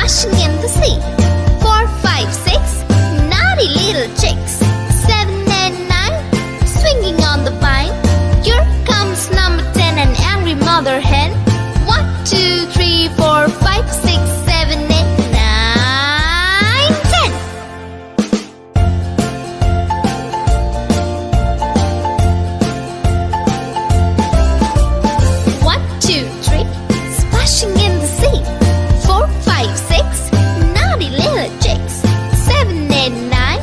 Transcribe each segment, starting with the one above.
splashing in the sea. 4, 5, 6, naughty little chicks. 7 and 9, swinging on the vine. Here comes number 10, an angry mother hen. 1, 2, 3, 4, 5, 6, 7, 8, 9, 10. 1, 2, 3, splashing in the sea. 4, 5, 6, naughty little chicks. 7, 8, 9,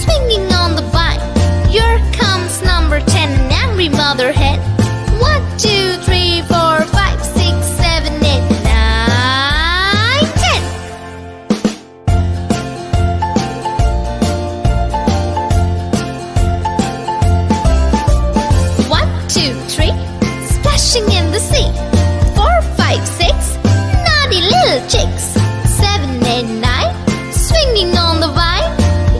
swinging on the vine. Here comes number 10, an angry mother hen. 1, 2, 3, 4, 5, 6, 7, 8, 9, 10. 1, 2, 3, splashing in the sea. 4, 5, 6, naughty little chicks. 7, 8, 9, swinging on the vine.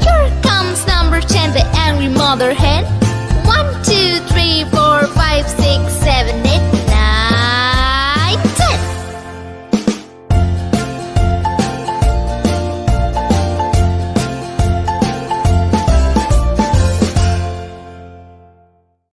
Here comes number 10, the angry mother hen.